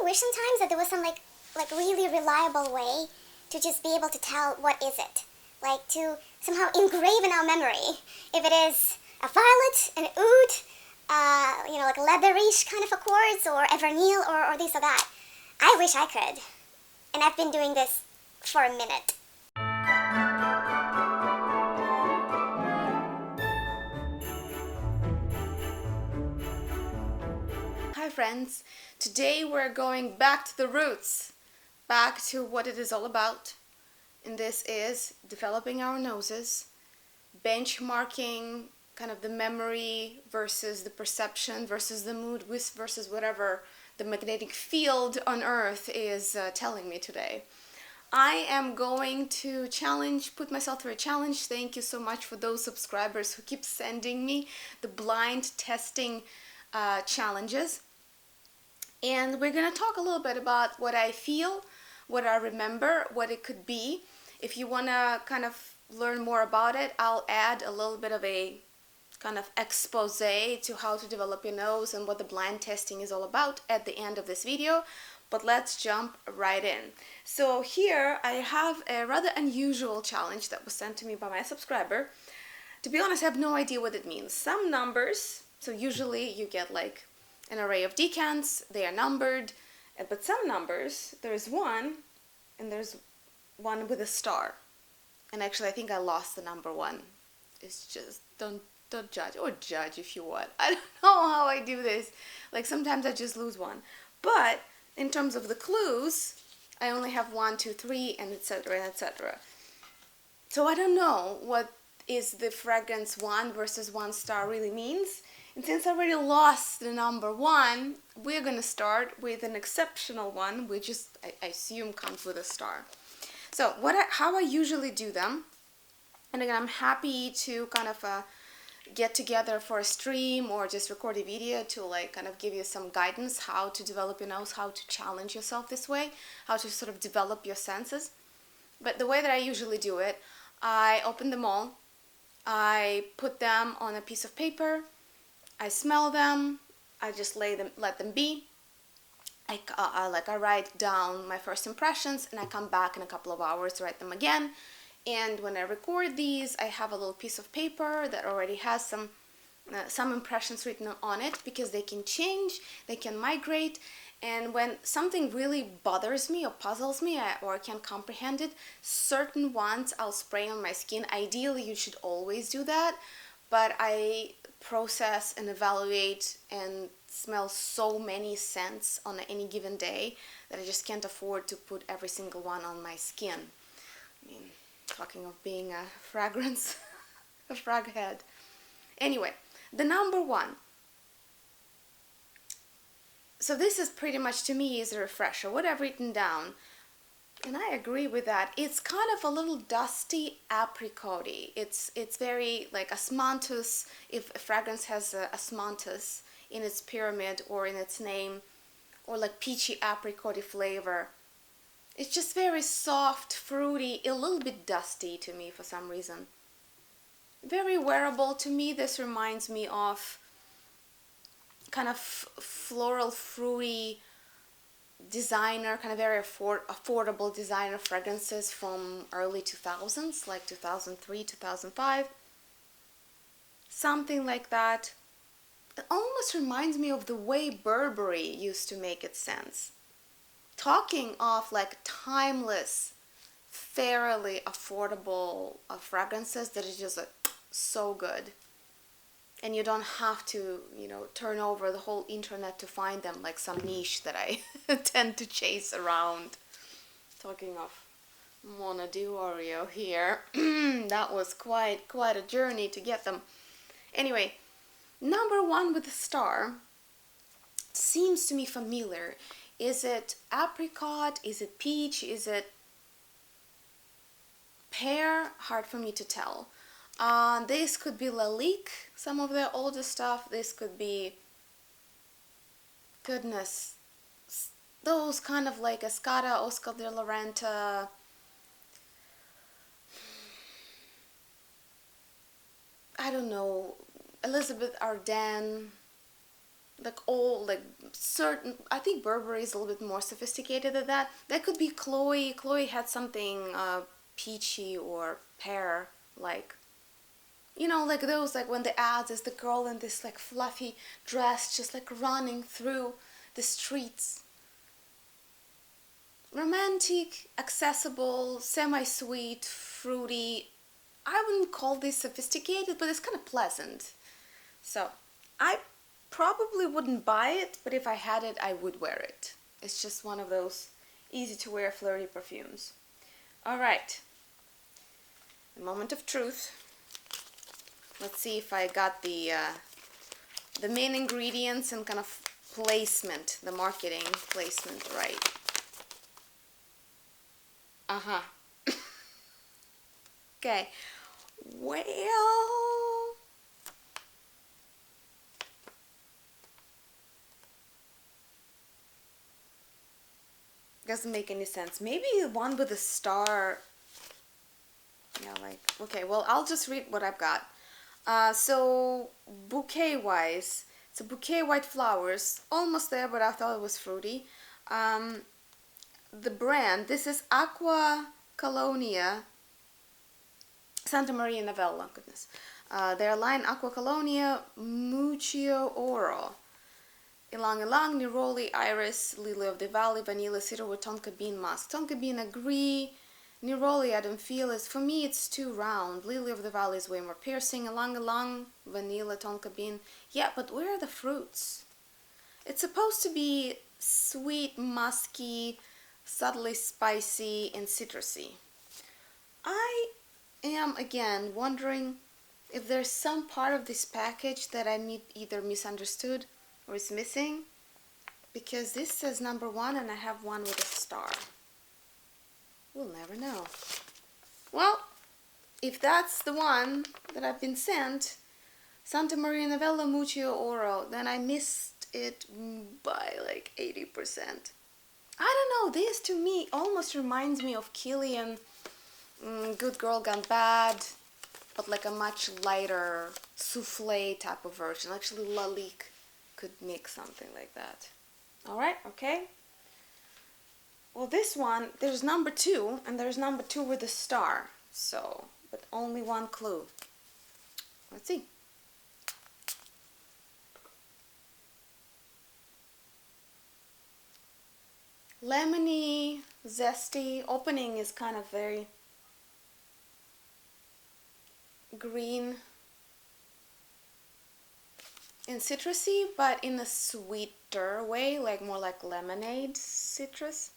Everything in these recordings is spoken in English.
wish sometimes that there was some like really reliable way to just be able to tell what is it. Like to somehow engrave in our memory if it is a violet, an oud, like leatherish kind of accords, or a vernal, or this or that. I wish I could. And I've been doing this for a minute. Hi friends, today we're going back to the roots, back to what it is all about, and this is developing our noses, benchmarking kind of the memory versus the perception versus the mood versus whatever the magnetic field on earth is telling me today. I am going to put myself through a challenge. Thank you so much for those subscribers who keep sending me the blind testing challenges. And we're going to talk a little bit about what I feel, what I remember, what it could be. If you want to kind of learn more about it, I'll add a little bit of a kind of expose to how to develop your nose and what the blind testing is all about at the end of this video. But let's jump right in. So here I have a rather unusual challenge that was sent to me by my subscriber. To be honest, I have no idea what it means. Some numbers, so usually you get like an array of decants, they are numbered, but some numbers, there's one, and there's one with a star. And actually I think I lost the number one. It's just, don't judge, or judge if you want. I don't know how I do this. Like sometimes I just lose one. But in terms of the clues, I only have 1, 2, 3, and etc. and etc. So I don't know what is the fragrance 1 versus 1 star really means. And since I already lost the number 1, we're going to start with an exceptional one, which is, I assume, comes with a star. So how I usually do them, and again, I'm happy to kind of get together for a stream or just record a video to like kind of give you some guidance how to develop your nose, how to challenge yourself this way, how to sort of develop your senses. But the way that I usually do it, I open them all, I put them on a piece of paper, I smell them, I just let them be. I write down my first impressions, and I come back in a couple of hours to write them again. And when I record these, I have a little piece of paper that already has some impressions written on it, because they can change, they can migrate, and when something really bothers me or puzzles me or I can't comprehend it, certain ones I'll spray on my skin. Ideally, you should always do that, but I process and evaluate and smell so many scents on any given day that I just can't afford to put every single one on my skin. I mean, talking of being a fragrance, a frag head. Anyway, the number 1. So this is pretty much, to me, is a refresher. What I've written down, and I agree with that, it's kind of a little dusty apricot-y. It's very like osmanthus, if a fragrance has a osmanthus in its pyramid or in its name, or like peachy apricot-y flavor. It's just very soft, fruity, a little bit dusty to me for some reason. Very wearable to me. This reminds me of kind of floral, fruity designer, kind of very affordable designer fragrances from early 2000s, like 2003, 2005. Something like that. It almost reminds me of the way Burberry used to make its scents. Talking of like timeless, fairly affordable fragrances that is just like so good, and you don't have to turn over the whole internet to find them like some niche that I tend to chase around. Talking of Mona Diorio here, that was quite a journey to get them. Anyway, number 1 with a star seems to me familiar. Is it apricot? Is it peach? Is it pear? Hard for me to tell. This could be Lalique, some of their older stuff. This could be, goodness, those kind of like Escada, Oscar de la Renta. I don't know, Elizabeth Arden. like all like certain, I think Burberry is a little bit more sophisticated than that. That could be Chloe. Chloe had something peachy or pear like. You know, like those, like when the ads is the girl in this like fluffy dress just like running through the streets. Romantic, accessible, semi-sweet, fruity. I wouldn't call this sophisticated, but it's kind of pleasant. So I probably wouldn't buy it, but if I had it, I would wear it. It's just one of those easy to wear flirty perfumes. All right, the moment of truth. Let's see if I got the main ingredients and kind of placement, the marketing placement right. Uh-huh. Okay. Well, doesn't make any sense. Maybe one with a star. Yeah, like, okay, well, I'll just read what I've got. So bouquet-wise, it's a bouquet white flowers, almost there, but I thought it was fruity. The brand, this is Aqua Colonia, Santa Maria Novella, goodness. Their line Aqua Colonia, Muccio Oro, Ilang Ilang, Neroli, Iris, Lily of the Valley, Vanilla Cedar with Tonka Bean Musk. Tonka Bean agree. Neroli I don't feel is, for me it's too round. Lily of the Valley is way more piercing. Ilang Ilang, Vanilla, Tonka Bean. Yeah, but where are the fruits? It's supposed to be sweet, musky, subtly spicy, and citrusy. I am again wondering if there's some part of this package that I either misunderstood or is missing, because this says number 1 and I have one with a star. We'll never know. Well, if that's the one that I've been sent, Santa Maria Novella Muccio Oro, then I missed it by like 80%. I don't know, this to me almost reminds me of Killian Good Girl Gone Bad, but like a much lighter souffle type of version. Actually, Lalique could make something like that. Alright, okay. Well, this one, there's number 2, and there's number 2 with a star. So, but only one clue. Let's see. Lemony, zesty. Opening is kind of very green and citrusy, but in a sweeter way, like more like lemonade citrus.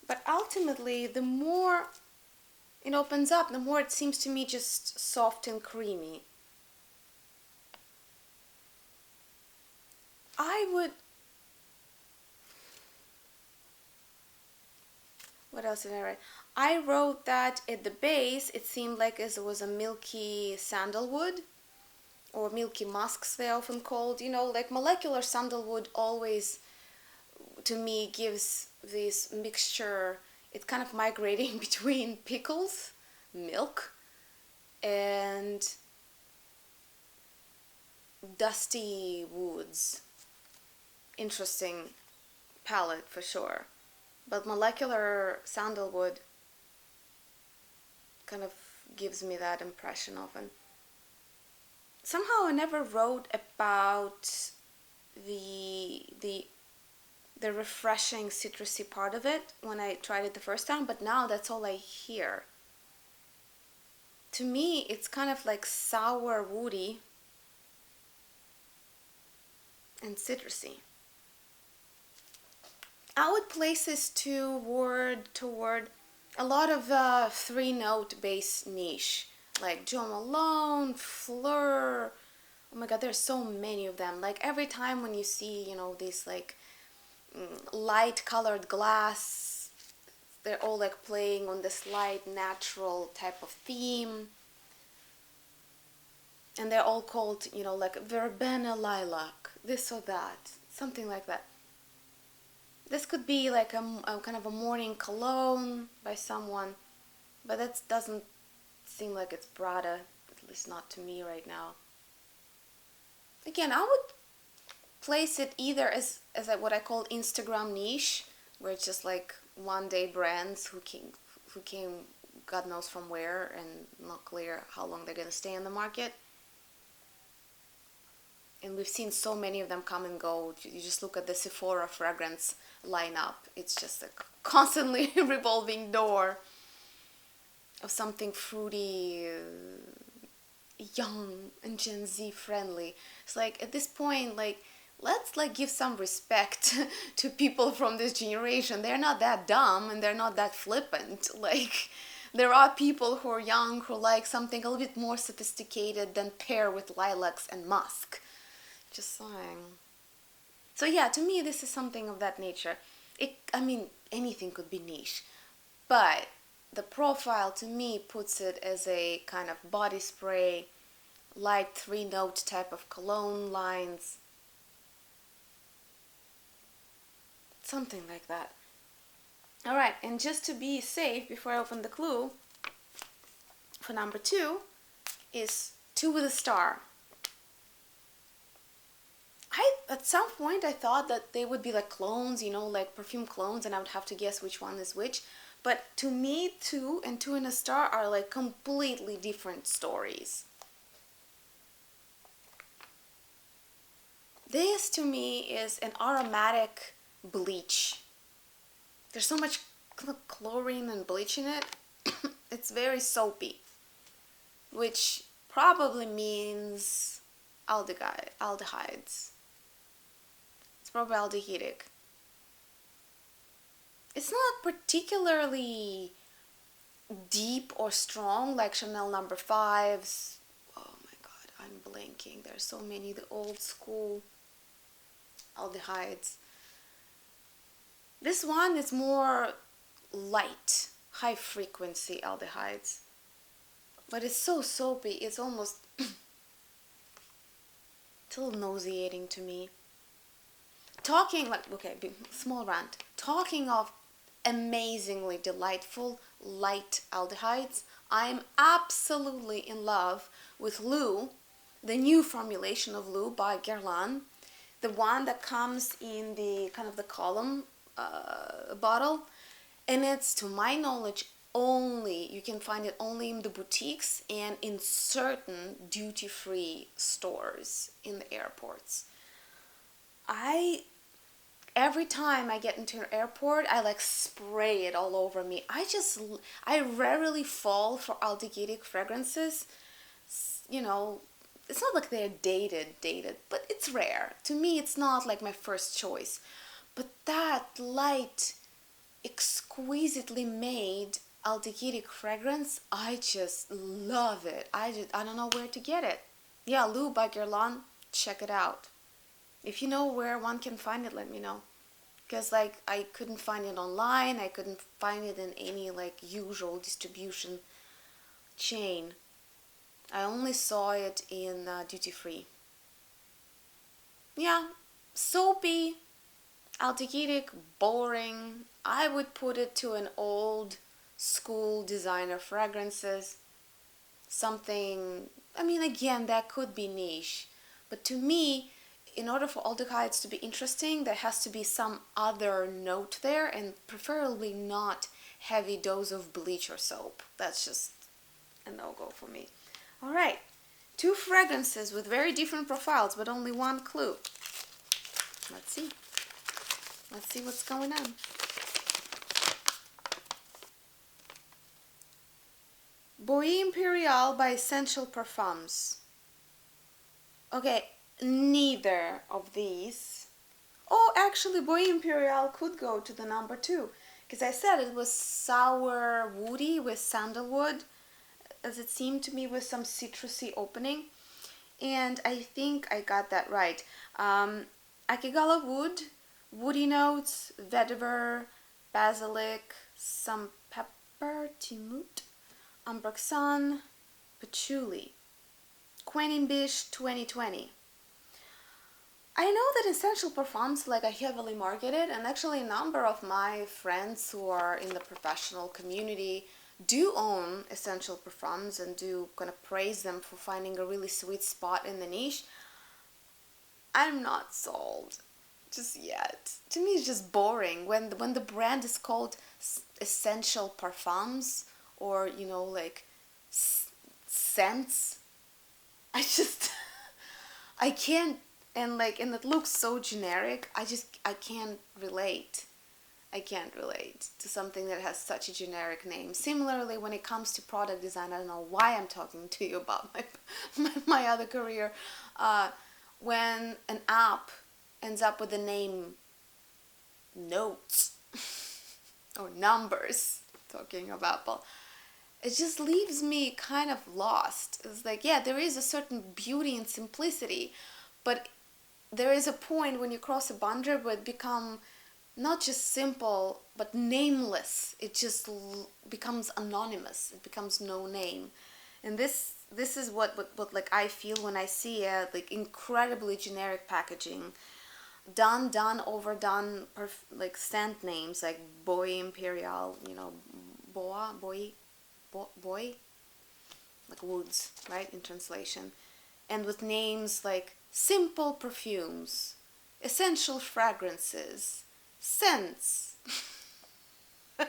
But ultimately, the more it opens up, the more it seems to me just soft and creamy. I would... What else did I write? I wrote that at the base, it seemed like it was a milky sandalwood, or milky musks they're often called. You know, like molecular sandalwood always, to me, gives this mixture. It's kind of migrating between pickles, milk, and dusty woods. Interesting palette for sure. But molecular sandalwood kind of gives me that impression of it. Somehow I never wrote about the refreshing citrusy part of it when I tried it the first time, but now that's all I hear. To me, it's kind of like sour, woody, and citrusy. I would place this toward a lot of 3-note bass niche, like Jo Malone, Fleur. Oh my god, there's so many of them. Like every time when you see, you know, these like light colored glass, they're all like playing on this light natural type of theme. And they're all called, you know, like verbena lilac, this or that, something like that. This could be like a kind of a morning cologne by someone, but that doesn't seem like it's Prada, at least not to me right now. Again, I would place it either as what I call Instagram niche, where it's just like one day brands who came God knows from where and not clear how long they're gonna stay in the market. And we've seen so many of them come and go. You just look at the Sephora fragrance lineup. It's just a constantly revolving door of something fruity, young and Gen Z friendly. It's like at this point, like, let's like give some respect to people from this generation. They're not that dumb and they're not that flippant. Like, there are people who are young who like something a little bit more sophisticated than pear with lilacs and musk. Just saying. So yeah, to me this is something of that nature. I mean, anything could be niche, but the profile to me puts it as a kind of body spray, light 3-note type of cologne lines. Something like that. Alright, and just to be safe, before I open the clue, for number 2 is 2 with a star. At some point I thought that they would be like clones, you know, like perfume clones, and I would have to guess which one is which. But to me, 2 and 2 and a star are like completely different stories. This to me is an aromatic bleach. There's so much chlorine and bleach in it. It's very soapy, which probably means aldehydes. It's probably aldehydic. It's not particularly deep or strong like Chanel No. 5s. Oh my god, I'm blanking. There's so many, the old school aldehydes. This one is more light, high frequency aldehydes. But it's so soapy, it's almost it's a little nauseating to me. Talking like, okay, small rant. Talking of amazingly delightful light aldehydes, I'm absolutely in love with Lou, the new formulation of Lou by Guerlain, the one that comes in the kind of the column bottle, and it's, to my knowledge, you can find it only in the boutiques and in certain duty-free stores in the airports. Every time I get into an airport, I like spray it all over me. I rarely fall for aldehydic fragrances. You know, it's not like they're dated, but it's rare. To me, it's not like my first choice. But that light, exquisitely made aldehydic fragrance, I just love it. I don't know where to get it. Yeah, Lou by Guerlain, check it out. If you know where one can find it, let me know. Because like I couldn't find it online, I couldn't find it in any like usual distribution chain. I only saw it in duty free. Yeah, soapy, aldehydic, boring. I would put it to an old school designer fragrances. Something, I mean, again, that could be niche. But to me, in order for aldehydes to be interesting, there has to be some other note there, and preferably not heavy dose of bleach or soap. That's just a no-go for me. All right, 2 fragrances with very different profiles, but only 1 clue. Let's see. Let's see what's going on. Bois Imperial by Essential Perfumes. Okay, neither of these. Oh, actually, Bois Imperial could go to the number 2, because I said it was sour woody with sandalwood, as it seemed to me with some citrusy opening, and I think I got that right. Akigala wood, woody notes, vetiver, basilic, some pepper, timut, ambroxan, patchouli. Quenimbish 2020. I know that Essential Perfumes like are heavily marketed, and actually a number of my friends who are in the professional community do own Essential Perfumes and do kind of praise them for finding a really sweet spot in the niche. I'm not sold just yet. To me, it's just boring when the brand is called Essential Parfums, or like scents. I just I can't, and it looks so generic. I can't relate. I can't relate to something that has such a generic name. Similarly, when it comes to product design, I don't know why I'm talking to you about my other career. When an app ends up with the name Notes or Numbers, talking of Apple, it just leaves me kind of lost. It's like, yeah, there is a certain beauty and simplicity, but there is a point when you cross a boundary where it becomes not just simple but nameless. It just becomes anonymous. It becomes no name. And this is what like I feel when I see like incredibly generic packaging, done overdone, like scent names like Boy Imperial, Boy, like woods, right, in translation, and with names like simple perfumes, essential fragrances, scents. I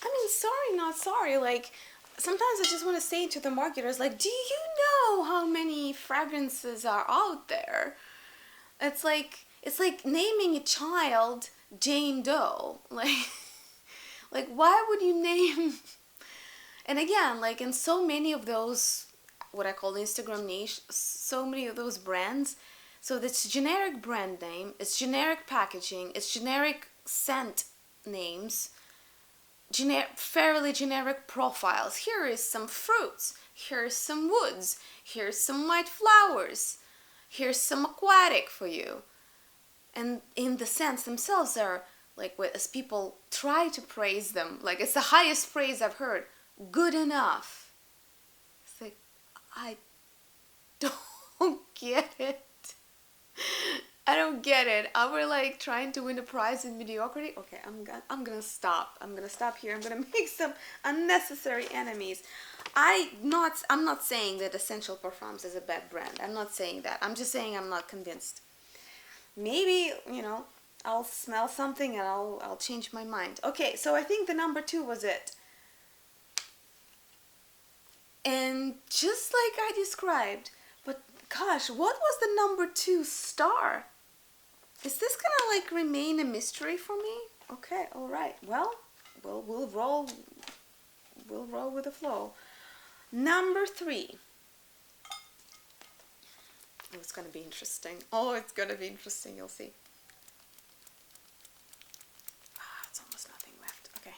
mean, sorry, not sorry. Like, sometimes I just want to say to the marketers, like, do you know how many fragrances are out there? It's like naming a child Jane Doe. Like why would you name? And again, like in so many of those, what I call Instagram niche, so many of those brands, so it's generic brand name, it's generic packaging, it's generic scent names, fairly generic profiles. Here is some fruits, here's some woods, here's some white flowers, here's some aquatic for you. And in the scents themselves are like, as people try to praise them, like it's the highest praise I've heard, good enough. It's like, I don't get it. I don't get it. Are we like trying to win a prize in mediocrity? Okay, I'm gonna stop. I'm gonna stop here. I'm gonna make some unnecessary enemies. I'm not saying that Essential Parfums is a bad brand. I'm not saying that. I'm just saying I'm not convinced. Maybe, I'll smell something and I'll change my mind. Okay, so I think the number 2 was it. And just like I described, but gosh, what was the number 2 star? Is this gonna like remain a mystery for me? Okay, all right. Well, we'll roll with the flow. Number 3. Oh, it's gonna be interesting. Oh, it's gonna be interesting. You'll see. It's almost nothing left. Okay.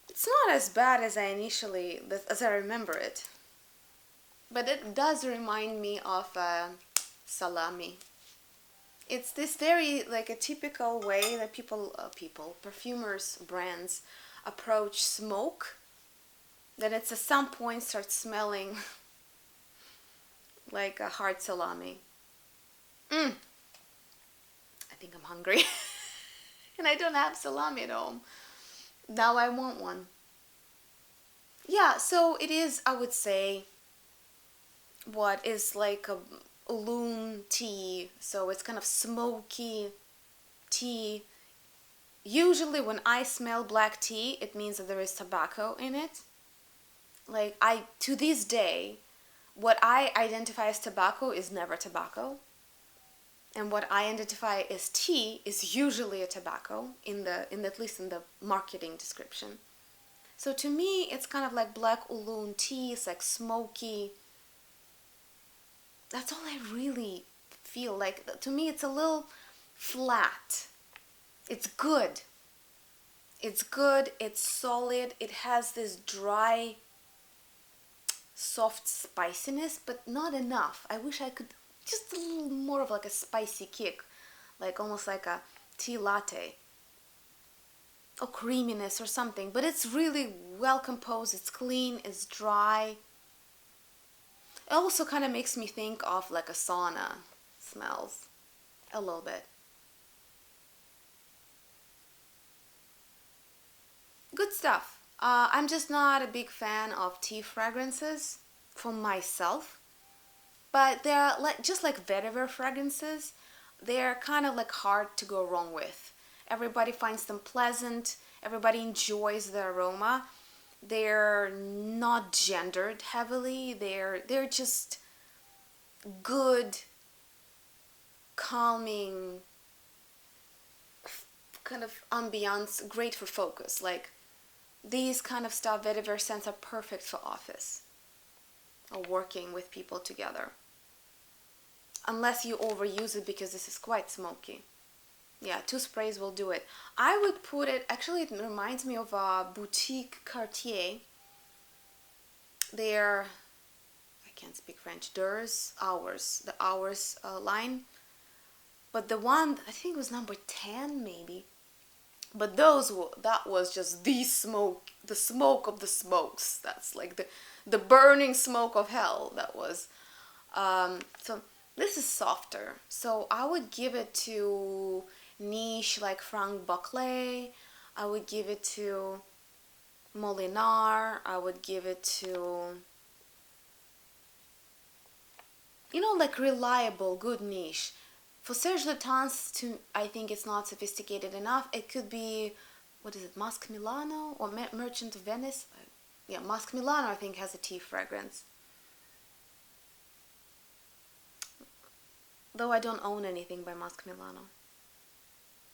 It's not as bad as I remember it. But it does remind me of salami. It's this very, like a typical way that perfumers, brands approach smoke. That it's at some point starts smelling like a hard salami. I think I'm hungry. And I don't have salami at home. Now I want one. Yeah, so it is, I would say, what is like a oolong tea. So it's kind of smoky tea. Usually when I smell black tea, it means that there is tobacco in it. Like, to this day, what I identify as tobacco is never tobacco. And what I identify as tea is usually a tobacco, at least in the marketing description. So to me, it's kind of like black oolong tea. It's like smoky. That's all I really feel like. To me, it's a little flat. It's good. It's good. It's solid. It has this dry, soft spiciness, but not enough. I wish I could just a little more of like a spicy kick, like almost like a tea latte or creaminess or something. But it's really well composed. It's clean. It's dry. It also kind of makes me think of like a sauna smells a little bit. Good stuff. I'm just not a big fan of tea fragrances for myself, but they're like just like vetiver fragrances. They're kind of like hard to go wrong with. Everybody finds them pleasant. Everybody enjoys the aroma. They're not gendered heavily. They're just good, calming kind of ambiance, great for focus. Like these kind of stuff, vetiver scents are perfect for office or working with people together. Unless you overuse it because this is quite smoky. Yeah, 2 sprays will do it. I would put it, actually it reminds me of a boutique Cartier. They're, I can't speak French, Durs, Hours, the Hours line. But the one, I think it was number 10 maybe. But that was just the smoke of the smokes. That's like the burning smoke of hell. That was. So this is softer. So I would give it to niche like Frank Buckley. I would give it to Molinar. I would give it to, like reliable, good niche. For Serge Lutens, I think it's not sophisticated enough. It could be, what is it, Musk Milano or Merchant of Venice? Yeah, Musk Milano I think has a tea fragrance. Though I don't own anything by Musk Milano.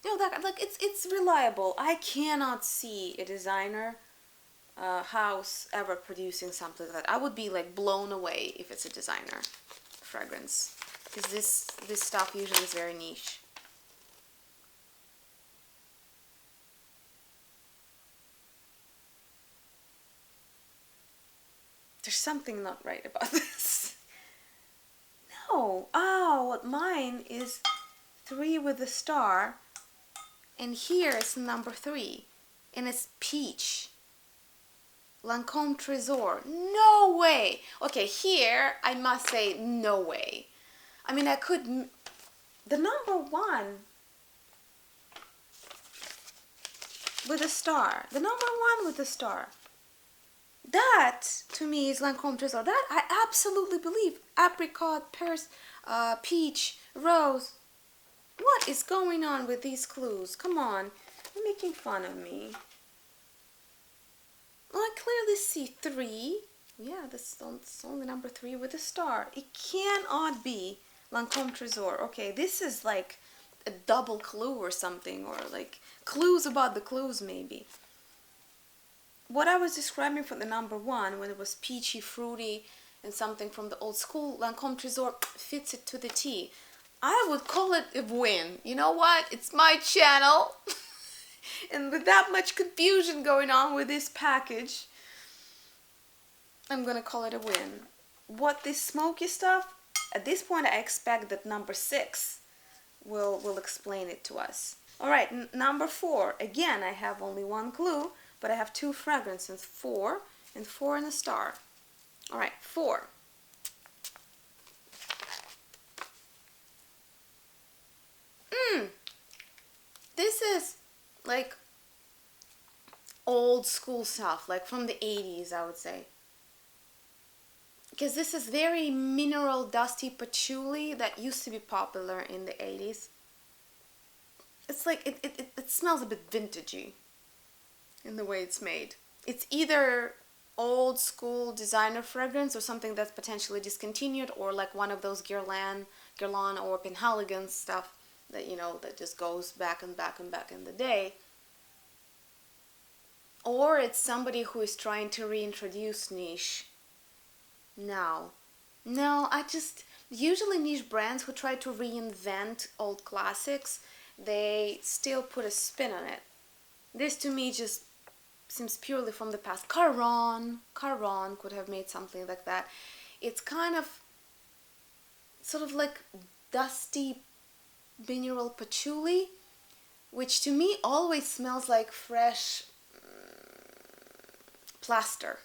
That like it's reliable. I cannot see a designer house ever producing something like that. I would be like blown away if it's a designer fragrance. Because this stuff usually is very niche. There's something not right about this. No. Oh, mine is 3 with a star. And here is number 3. And it's peach. Lancôme Trésor. No way. Okay, here I must say no way. I mean, the number 1 with a star. The number 1 with a star. That, to me, is Lancôme Trésor. That I absolutely believe. Apricot, peach, rose. What is going on with these clues? Come on. You're making fun of me. Well, I clearly see 3. Yeah, that's only number 3 with a star. It cannot be Lancôme Trésor. Okay, this is like a double clue or something, or like clues about the clues maybe. What I was describing for the number 1, when it was peachy, fruity, and something from the old school, Lancôme Trésor fits it to the T. I would call it a win. You know what? It's my channel. And with that much confusion going on with this package, I'm gonna call it a win. What this smoky stuff, at this point I expect that number 6 will explain it to us. Alright, number 4. Again, I have only 1 clue, but I have 2 fragrances, 4 and 4 and a star. Alright, 4. This is like old school stuff, like from the 80s, I would say. Because this is very mineral, dusty patchouli that used to be popular in the 80s. It's like, it smells a bit vintagey in the way it's made. It's either old school designer fragrance or something that's potentially discontinued, or like one of those Guerlain or Penhaligon stuff that, that just goes back and back and back in the day. Or it's somebody who is trying to reintroduce niche now. No, usually niche brands who try to reinvent old classics, they still put a spin on it. This to me just seems purely from the past. Caron could have made something like that. It's kind of sort of like dusty mineral patchouli, which to me always smells like fresh plaster.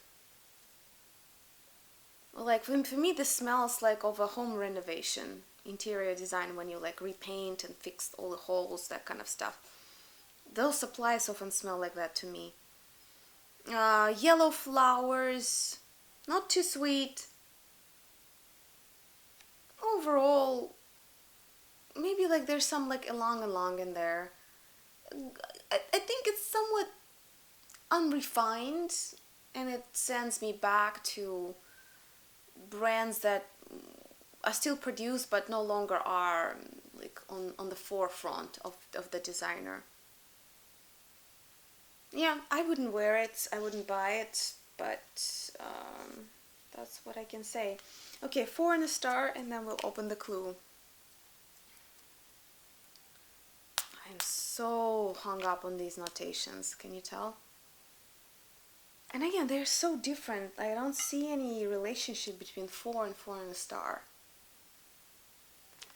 Like for me this smells like of a home renovation, interior design, when you like repaint and fix all the holes, that kind of stuff. Those supplies often smell like that to me. Yellow flowers, not too sweet. Overall, maybe like there's some like ylang-ylang in there. I think it's somewhat unrefined, and it sends me back to brands that are still produced but no longer are like on the forefront of the designer. Yeah, I wouldn't wear it, I wouldn't buy it, but that's what I can say. Okay, 4 and a star, and then we'll open the clue. I'm so hung up on these notations, can you tell? And again, they're so different. I don't see any relationship between 4 and 4 and a star.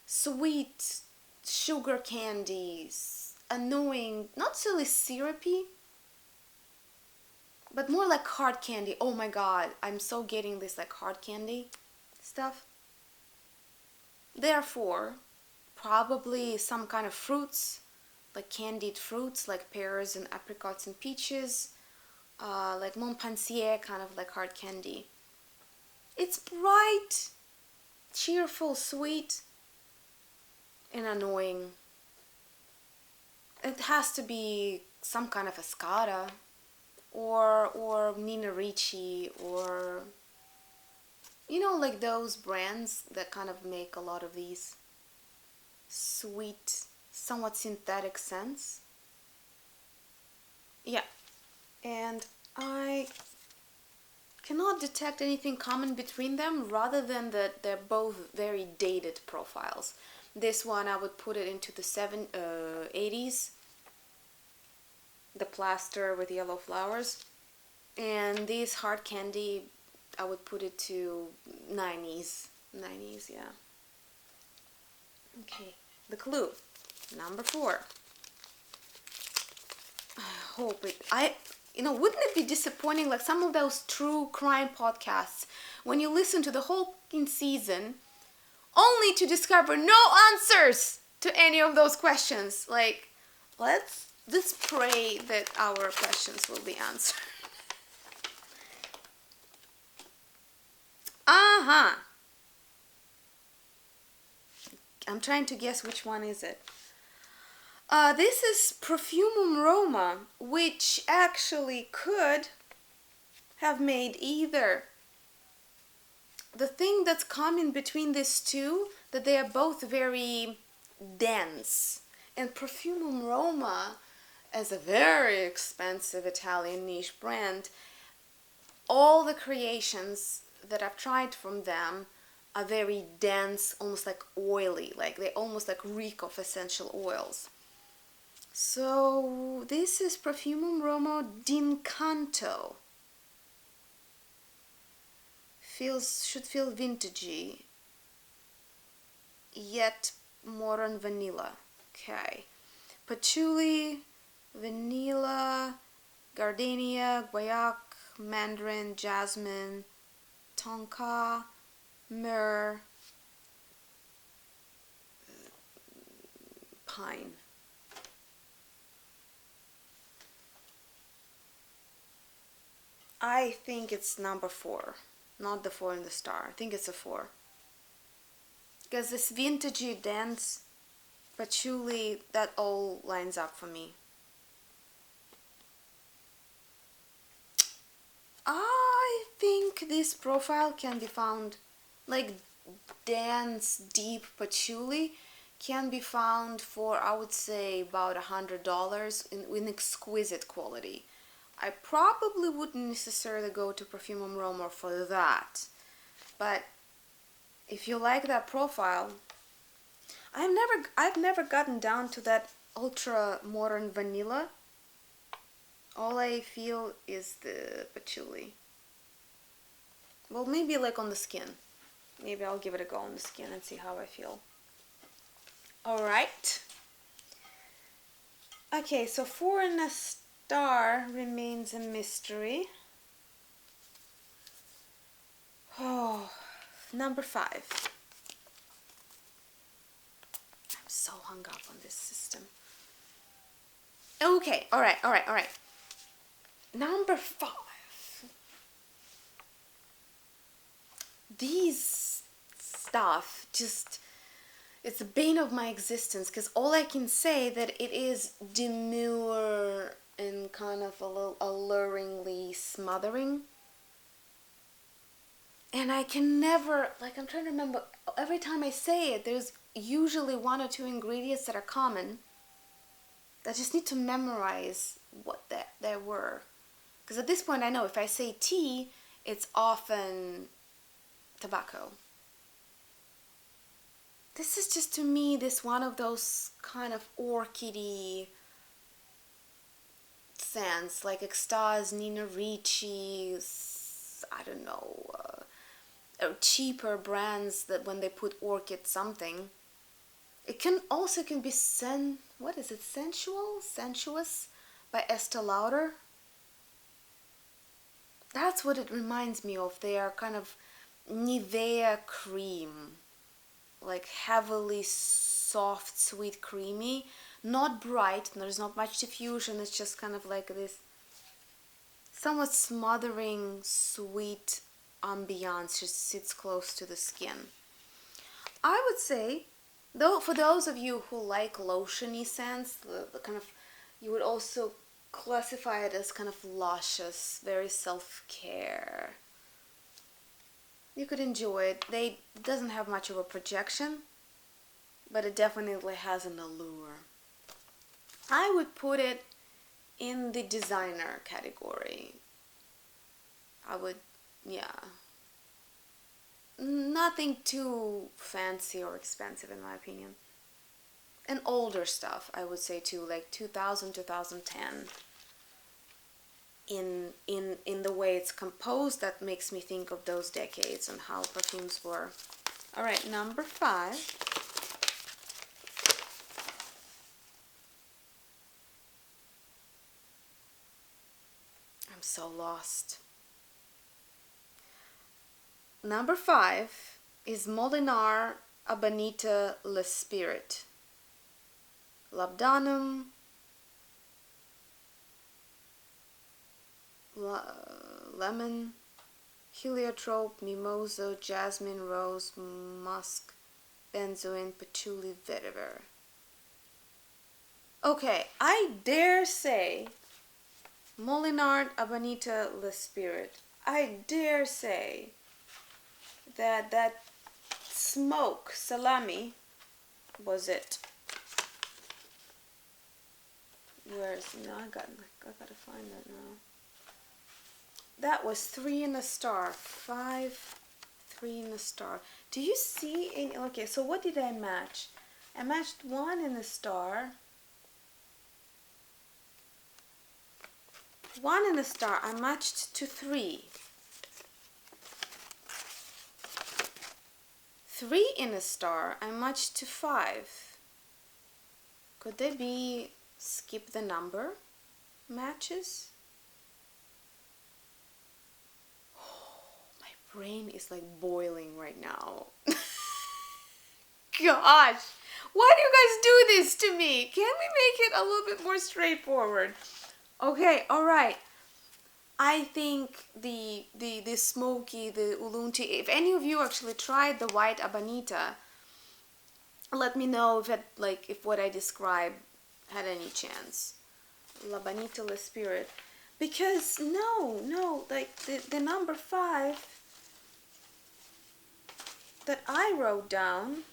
Sweet sugar candies, annoying, not silly syrupy, but more like hard candy. Oh my god, I'm so getting this like hard candy stuff. Therefore, probably some kind of fruits, like candied fruits, like pears and apricots and peaches, like Montpensier, kind of like hard candy. It's bright, cheerful, sweet, and annoying. It has to be some kind of Escada, or Nina Ricci, or like those brands that kind of make a lot of these sweet, somewhat synthetic scents. Yeah, and I cannot detect anything common between them, rather than that they're both very dated profiles. This one I would put it into the 80s, the plaster with yellow flowers, and these hard candy I would put it to 90s, yeah. Okay, the clue number 4. I hope it. Wouldn't it be disappointing, like some of those true crime podcasts, when you listen to the whole season, only to discover no answers to any of those questions? Like, let's just pray that our questions will be answered. Uh-huh. I'm trying to guess which one is it. This is Perfumum Roma, which actually could have made either. The thing that's common between these two, that they are both very dense. And Perfumum Roma, as a very expensive Italian niche brand, all the creations that I've tried from them are very dense, almost like oily, like they almost like reek of essential oils. So this is Perfumum Roma d'Incanto. Should feel vintagey, yet modern vanilla. Okay. Patchouli, vanilla, gardenia, guaiac, mandarin, jasmine, tonka, myrrh, pine. I think it's number 4, not the 4 in the star. I think it's a 4. Because this vintagey, dense, patchouli, that all lines up for me. I think this profile can be found, like dense, deep patchouli can be found for, I would say, about $100 in exquisite quality. I probably wouldn't necessarily go to Perfumum Roma for that, but if you like that profile, I've never gotten down to that ultra modern vanilla. All I feel is the patchouli. Well, maybe like on the skin. Maybe I'll give it a go on the skin and see how I feel. Alright. Okay, so 4 and a star remains a mystery. Oh, number 5. I'm so hung up on this system. Okay, alright. Number 5. These stuff just, it's the bane of my existence, because all I can say that it is demure and kind of a little alluringly smothering. And I can never, like, I'm trying to remember, every time I say it, there's usually 1 or 2 ingredients that are common. I just need to memorize what there were. Because at this point I know if I say tea, it's often tobacco. This is just, to me, this one of those kind of orchidy scents, like Extase, Nina Ricci, I don't know, or cheaper brands that when they put orchid something. It can also be sensuous by Estee Lauder. That's what it reminds me of. They are kind of Nivea cream, like heavily soft, sweet, creamy, not bright. There's not much diffusion. It's just kind of like this somewhat smothering, sweet ambiance. Just sits close to the skin. I would say, though, for those of you who like lotiony scents, the kind of, you would also classify it as kind of luscious, very self-care. You could enjoy it. It doesn't have much of a projection, but it definitely has an allure. I would put it in the designer category. I would, yeah. Nothing too fancy or expensive in my opinion. And older stuff, I would say too, like 2000, 2010. In the way it's composed, that makes me think of those decades and how perfumes were. Alright, number 5. I'm so lost. Number 5 is Molinar Amanita Le Spirit. Labdanum, lemon, heliotrope, mimosa, jasmine, rose, musk, benzoin, patchouli, vetiver. Okay, I dare say Molinard Amanita Le Spirit. I dare say that smoke salami was it. Where's, no, I gotta find that now. That was 3 and a star. 5, 3 and a star. Do you see any? Okay, so what did I match? I matched 1 and a star. 1 and a star. I matched to 3. 3 in a star. I matched to 5. Could they be skip the number matches? Brain is like boiling right now. Gosh, why do you guys do this to me? Can we make it a little bit more straightforward? Okay, all right. I think the smoky, the oolong-tea, if any of you actually tried the white Amanita, let me know if what I described had any chance. L'Amanita Le Spirit. Because no, like the number 5 that I wrote down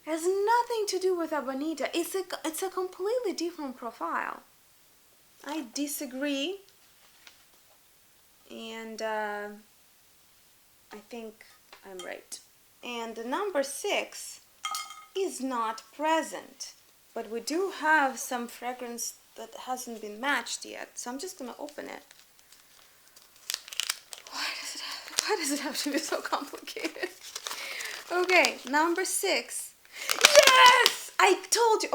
has nothing to do with Amanita. It's a completely different profile. I disagree, and I think I'm right. And the number 6 is not present, but we do have some fragrance that hasn't been matched yet, so I'm just gonna open it. Why does it have to be so complicated? Okay, number 6. Yes! I told you.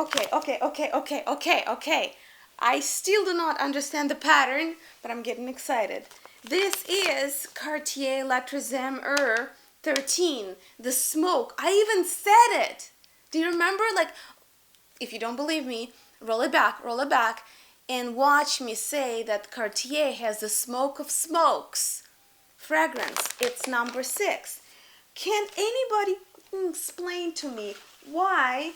Okay. I still do not understand the pattern, but I'm getting excited. This is Cartier La Troisième Heure 13. The smoke. I even said it. Do you remember? Like, if you don't believe me, roll it back. and watch me say that Cartier has the Smoke of Smokes fragrance. It's number 6. Can anybody explain to me why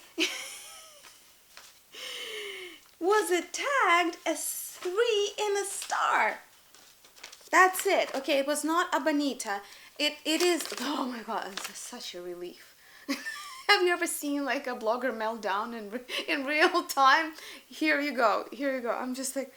was it tagged as 3 in a star? That's it. Okay, it was not a bonita. It is. Oh my god, it's such a relief. Have you ever seen like a blogger meltdown in real time? Here you go. Here you go. I'm just like,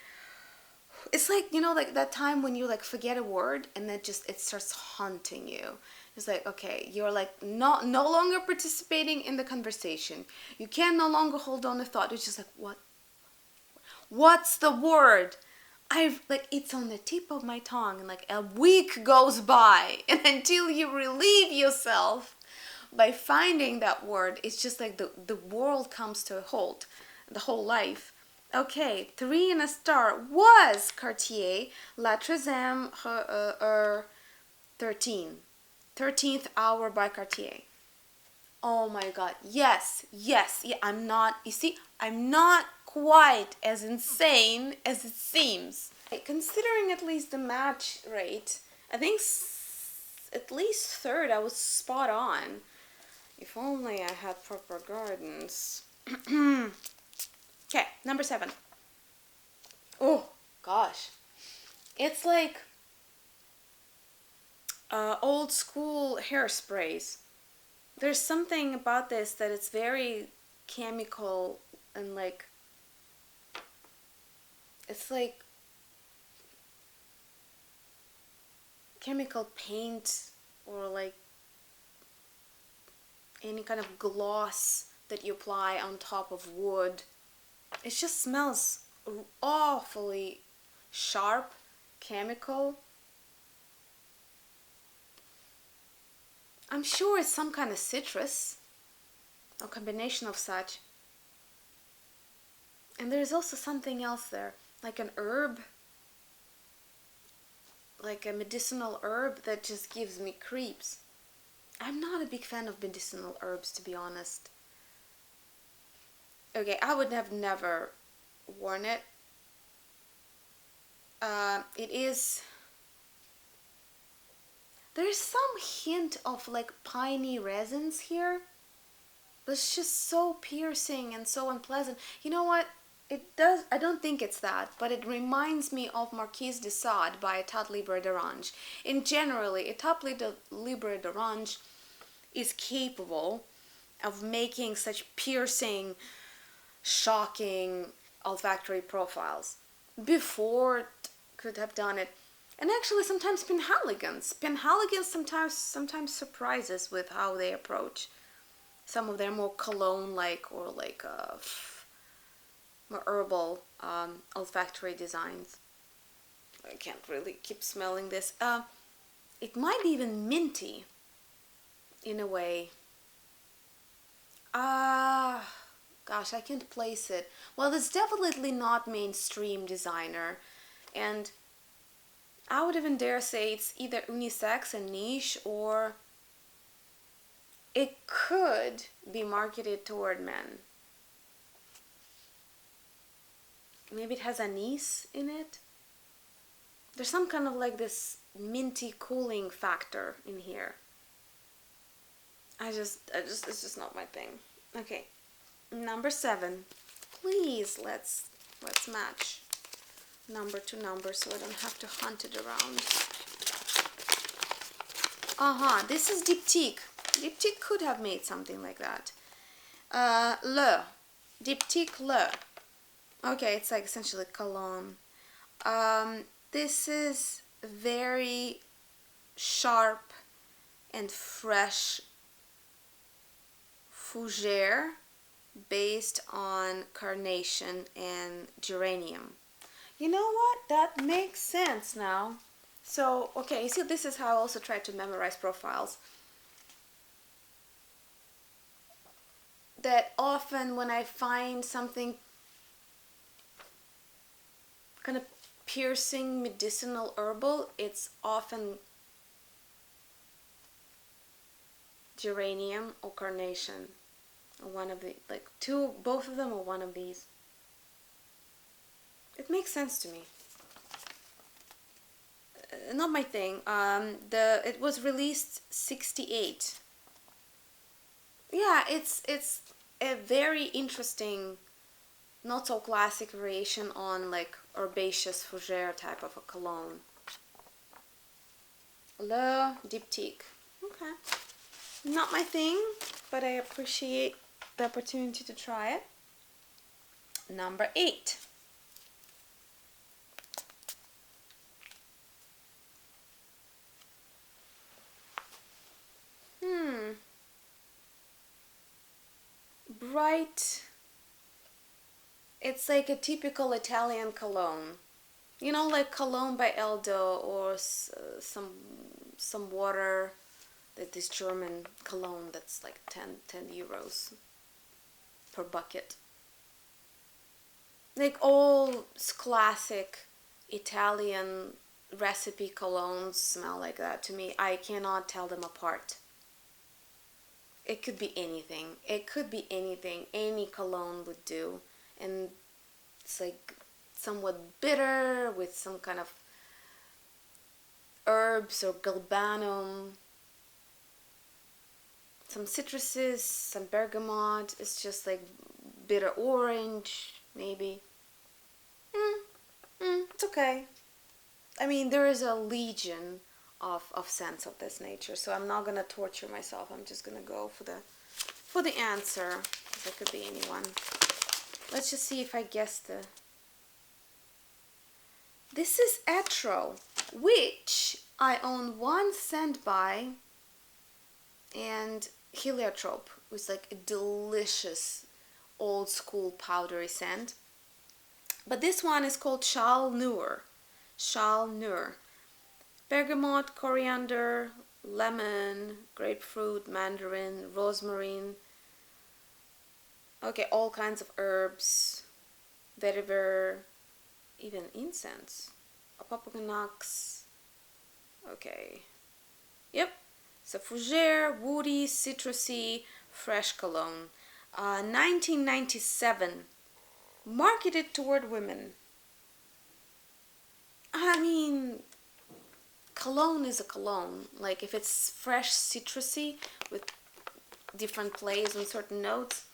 it's like, you know, like that time when you like forget a word and then just it starts haunting you. It's like, okay, you're like no longer participating in the conversation. You can no longer hold on a thought. It's just like, what? What's the word? I've like, it's on the tip of my tongue, and like a week goes by, and until you relieve yourself by finding that word, it's just like the world comes to a halt, the whole life. Okay, 3 in a star was Cartier La Troisième 13th hour by Cartier. Oh my god, yes, yeah, I'm not, you see, I'm not quite as insane as it seems. Considering at least the match rate, I think at least third I was spot on. If only I had proper gardens. Okay, number 7. Oh gosh, it's like old school hairsprays. There's something about this that it's very chemical and like, it's like chemical paint or like any kind of gloss that you apply on top of wood. It just smells awfully sharp, chemical. I'm sure it's some kind of citrus, a combination of such. And there's also something else there, like an herb, like a medicinal herb that just gives me creeps. I'm not a big fan of medicinal herbs, to be honest. Okay, I would have never worn it. It is... There's some hint of like piney resins here, but it's just so piercing and so unpleasant. You know what? It does. I don't think it's that, but it reminds me of Marquise de Sade by État Libre d'Orange. In generally, État Libre d'Orange is capable of making such piercing, shocking olfactory profiles. Before could have done it. And actually sometimes Penhaligon's sometimes surprises with how they approach some of their more cologne-like or like more herbal olfactory designs. I can't really keep smelling this. It might be even minty in a way. Gosh, I can't place it. Well, it's definitely not mainstream designer, and I would even dare say it's either unisex and niche, or it could be marketed toward men. Maybe it has anise in it. There's some kind of like this minty cooling factor in here. It's just not my thing. Okay, number 7. Please, let's match number to number so I don't have to hunt it around. This is Diptyque. Diptyque could have made something like that. Diptyque Le. Okay, it's like essentially cologne. This is very sharp and fresh fougere based on carnation and geranium. You know what? That makes sense now. So, okay, you see, this is how I also try to memorize profiles. That often when I find something kind of piercing, medicinal, herbal, it's often geranium or carnation. Or one of the, like both of them or one of these. It makes sense to me. Not my thing. It was released 68. Yeah, it's a very interesting, not so classic variation on like herbaceous fougere type of a cologne. Le Diptyque. Okay. Not my thing, but I appreciate the opportunity to try it. Number 8. Bright. It's like a typical Italian cologne. You know, like Cologne by Eldo or some water. That this German cologne that's like 10 euros per bucket. Like all classic Italian recipe colognes smell like that to me. I cannot tell them apart. It could be anything. It could be anything. Any cologne would do. And it's like somewhat bitter with some kind of herbs or galbanum. Some citruses, some bergamot. It's just like bitter orange, maybe. It's okay. I mean, there is a legion of scents of this nature, so I'm not gonna torture myself. I'm just gonna go for the answer, because it could be anyone. Let's just see if I guess the. This is Etro, which I own one scent by, and heliotrope was like a delicious old school powdery scent. But this one is called Chal Noor. Chal Noor. Bergamot, coriander, lemon, grapefruit, mandarin, rosemary. Okay, all kinds of herbs, vetiver, even incense, apopoganax. Okay. Yep. So fougere, woody, citrusy, fresh cologne. 1997. Marketed toward women. I mean, cologne is a cologne. Like if it's fresh citrusy with different plays on certain notes,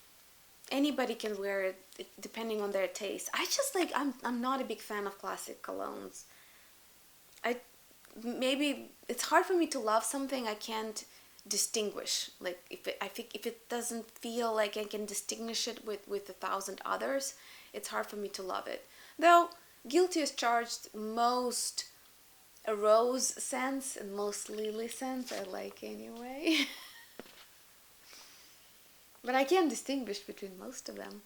anybody can wear it depending on their taste. I just like I'm not a big fan of classic colognes. Maybe it's hard for me to love something I can't distinguish. Like I think if it doesn't feel like I can distinguish it with 1,000 others, it's hard for me to love it. Though guilty as charged, most rose scents and most lily scents I like anyway. But I can't distinguish between most of them.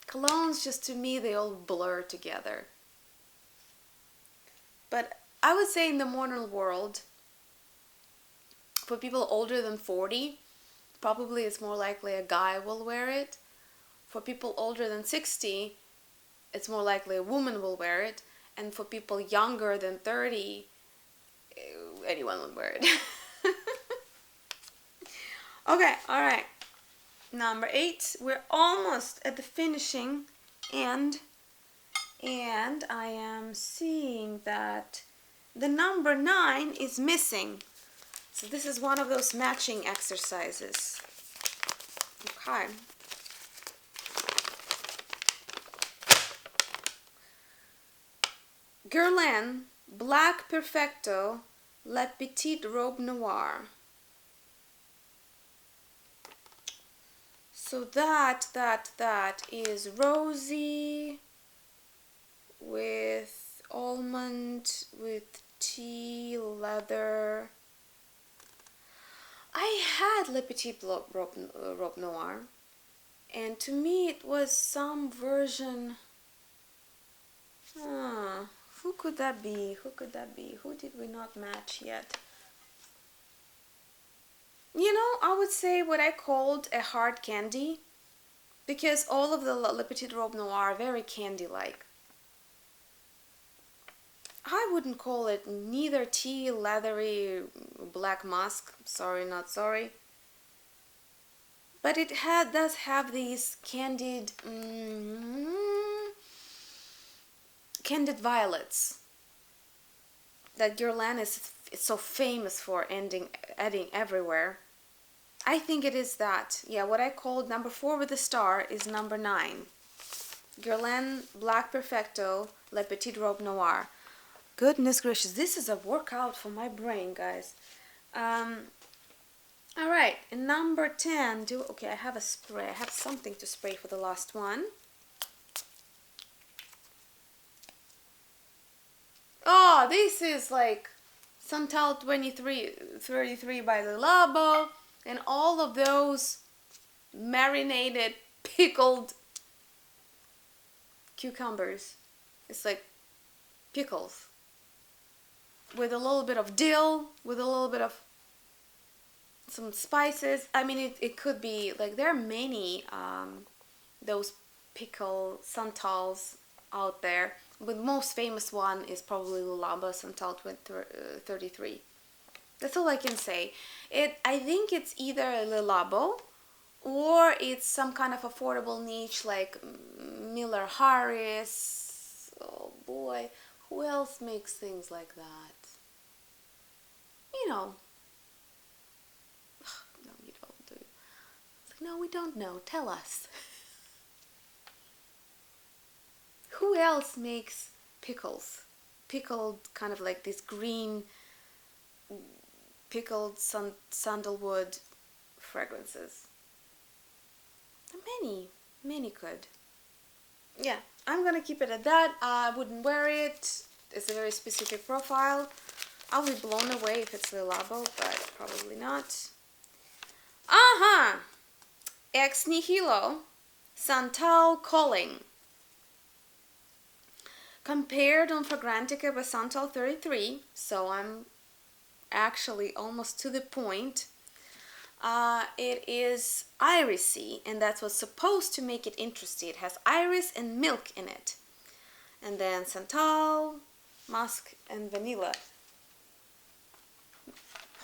Colognes, just to me, they all blur together. But I would say in the modern world, for people older than 40, probably it's more likely a guy will wear it. For people older than 60, it's more likely a woman will wear it. And for people younger than 30, anyone will wear it. Okay, alright. Number 8, we're almost at the finishing end. And I am seeing that the number 9 is missing. So this is one of those matching exercises. Okay. Guerlain, Black Perfecto, La Petite Robe Noire. So that is rosy with almond, with tea, leather. I had Le Petit Robe Noire, and to me it was some version. Who could that be? Who could that be? Who did we not match yet? You know, I would say what I called a hard candy, because all of the Le Petit Robe Noire are very candy-like. I wouldn't call it neither tea, leathery, black musk. Sorry, not sorry. But it does have these candied candied violets that Guerlain is so famous for adding everywhere. I think it is that. Yeah, what I called number 4 with a star is number 9. Guerlain Black Perfecto Le Petit Robe Noir. Goodness gracious, this is a workout for my brain, guys. Alright, and number 10, okay, I have a spray. I have something to spray for the last one. Oh, this is like Santal 33 by Le Labo, and all of those marinated, pickled cucumbers. It's like pickles with a little bit of dill, with a little bit of some spices. I mean, it could be like there are many those pickle Santals out there, but the most famous one is probably Le Labo Santal 33. That's all I can say. I think it's either Le Labo or it's some kind of affordable niche like Miller Harris. Oh boy, who else makes things like that? You know. No, you don't do. It's like, no, we don't know. Tell us. Who else makes pickles? Pickled, kind of like this green, pickled sandalwood fragrances. Many could. Yeah, I'm gonna keep it at that. I wouldn't wear it. It's a very specific profile. I'll be blown away if it's Le Labo, but probably not. Ex Nihilo Santal Calling. Compared on Fragrantica by Santal 33, so I'm actually almost to the point. It is irisy, and that's what's supposed to make it interesting. It has iris and milk in it. And then Santal, musk, and vanilla.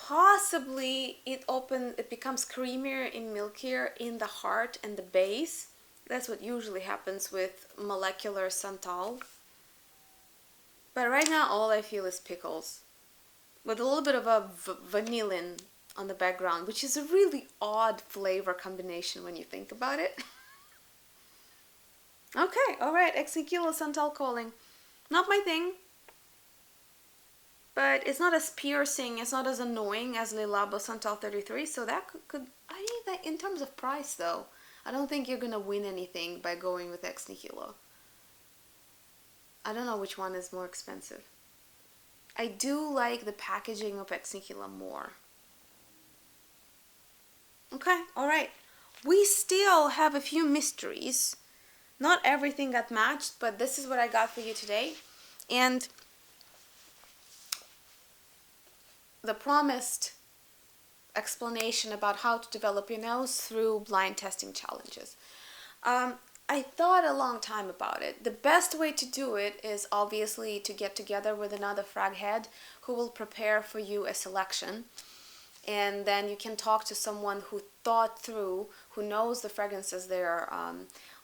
Possibly it becomes creamier and milkier in the heart and the base. That's what usually happens with molecular Santal. But right now all I feel is pickles, with a little bit of a vanillin on the background, which is a really odd flavor combination when you think about it. Okay, alright, Ex Nihilo Santal Calling. Not my thing, but it's not as piercing, it's not as annoying as Le Labo Santal 33, so that could I mean, that in terms of price though, I don't think you're gonna win anything by going with Ex Nihilo. I don't know which one is more expensive. I do like the packaging of Ex Nihilo more. Okay, alright. We still have a few mysteries. Not everything got matched, but this is what I got for you today. And the promised explanation about how to develop your nose through blind testing challenges. I thought a long time about it. The best way to do it is obviously to get together with another frag head who will prepare for you a selection. And then you can talk to someone who thought through, who knows the fragrances they're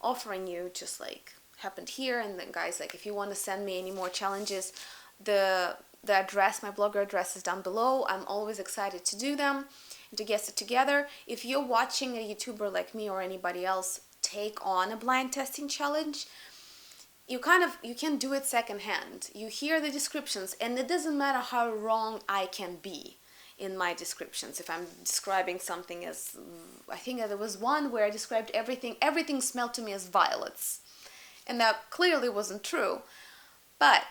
offering you, just like happened here. And then guys, like if you want to send me any more challenges, the address, my blogger address is down below. I'm always excited to do them and to get it together. If you're watching a YouTuber like me or anybody else take on a blind testing challenge, you can do it secondhand. You hear the descriptions, and it doesn't matter how wrong I can be in my descriptions. If I'm describing something as, I think there was one where I described everything smelled to me as violets, and that clearly wasn't true. But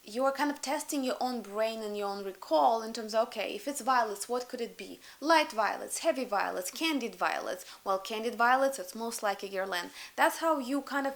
you're kind of testing your own brain and your own recall in terms of, okay, if it's violets, what could it be? Light violets, heavy violets, candied violets. Well, candied violets, it's most likely Guerlain. That's how you kind of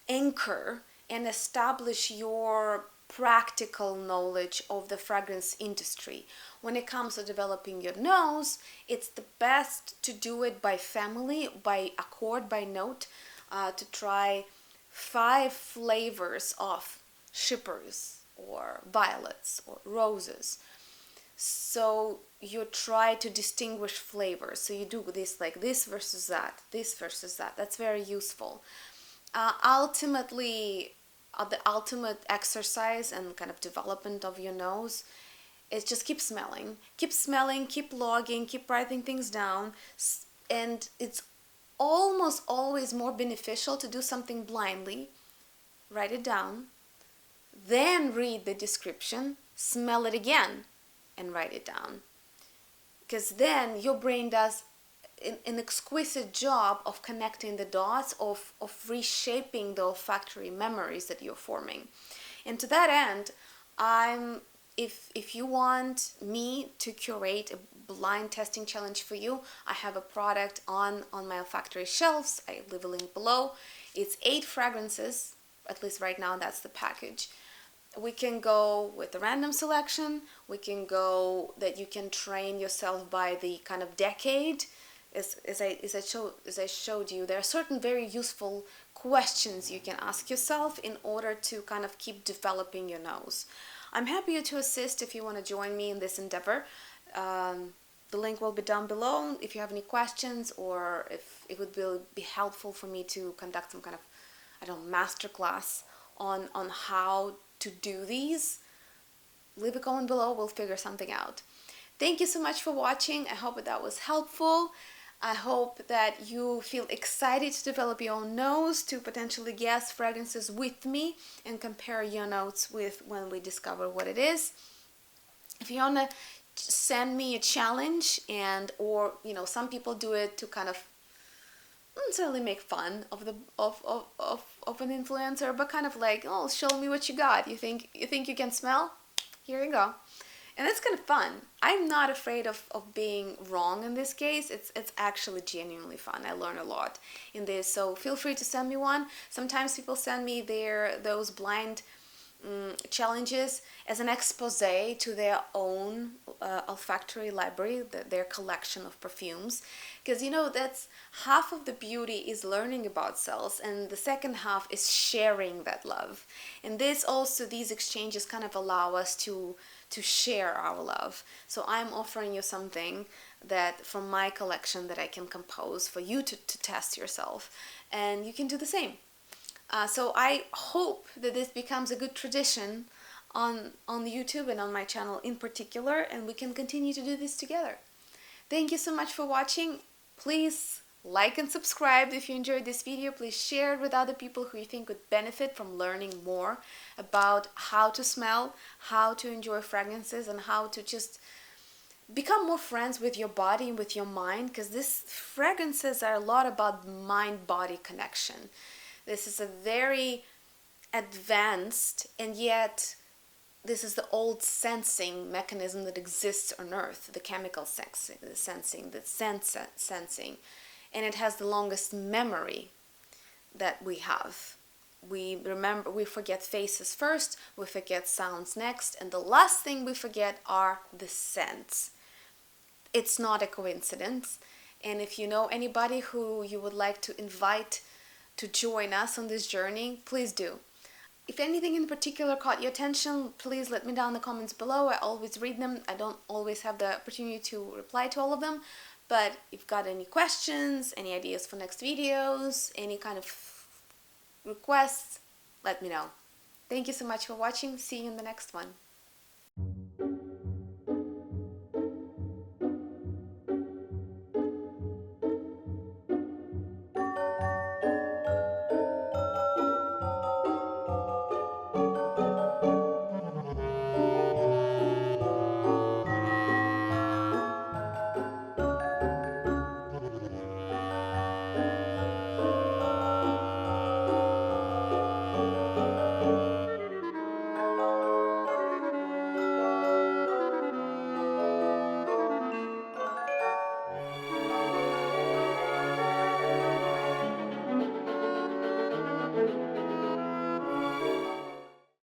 anchor and establish your practical knowledge of the fragrance industry. When it comes to developing your nose, it's the best to do it by family, by accord, by note, to try 5 flavors of shippers or violets or roses. So you try to distinguish flavors. So you do this like this versus that, this versus that. That's very useful. Ultimately, the ultimate exercise and kind of development of your nose is just keep smelling, keep logging, keep writing things down. And it's almost always more beneficial to do something blindly, write it down, then read the description, smell it again, and write it down. Because then your brain does an exquisite job of connecting the dots, of reshaping the olfactory memories that you're forming. And to that end, if you want me to curate a blind testing challenge for you, I have a product on my olfactory shelves. I leave a link below. It's 8 fragrances, at least right now that's the package. We can go with a random selection. We can go that you can train yourself by the kind of decade. As I showed you, there are certain very useful questions you can ask yourself in order to kind of keep developing your nose. I'm happy to assist if you want to join me in this endeavor. The link will be down below if you have any questions, or if it would be helpful for me to conduct some kind of, I don't know, masterclass on how to do these. Leave a comment below, we'll figure something out. Thank you so much for watching. I hope that was helpful. I hope that you feel excited to develop your own nose, to potentially guess fragrances with me and compare your notes with when we discover what it is. If you want to send me a challenge, or some people do it to kind of not necessarily make fun of an influencer, but kind of like, oh, show me what you got. You think you can smell? Here you go. And it's kind of fun. I'm not afraid of being wrong in this case. It's actually genuinely fun. I learn a lot in this, so feel free to send me one. Sometimes people send me those blind challenges as an expose to their own olfactory library, their collection of perfumes, because that's half of the beauty is learning about cells, and the second half is sharing that love. And these exchanges kind of allow us to share our love. So I'm offering you something that from my collection that I can compose for you to test yourself, and you can do the same. So I hope that this becomes a good tradition on YouTube and on my channel in particular, and we can continue to do this together. Thank you so much for watching. Please like and subscribe if you enjoyed this video. Please share it with other people who you think would benefit from learning more about how to smell, how to enjoy fragrances, and how to just become more friends with your body and with your mind, because these fragrances are a lot about mind-body connection. This is a very advanced, and yet this is the old sensing mechanism that exists on Earth, the chemical sensing, the sensing, and it has the longest memory that we have. We forget faces first, we forget sounds next, and the last thing we forget are the scents. It's not a coincidence. And if you know anybody who you would like to invite to join us on this journey, please do. If anything in particular caught your attention, please let me know in the comments below. I always read them. I don't always have the opportunity to reply to all of them, but if you've got any questions, any ideas for next videos, any kind of requests, let me know. Thank you so much for watching. See you in the next one.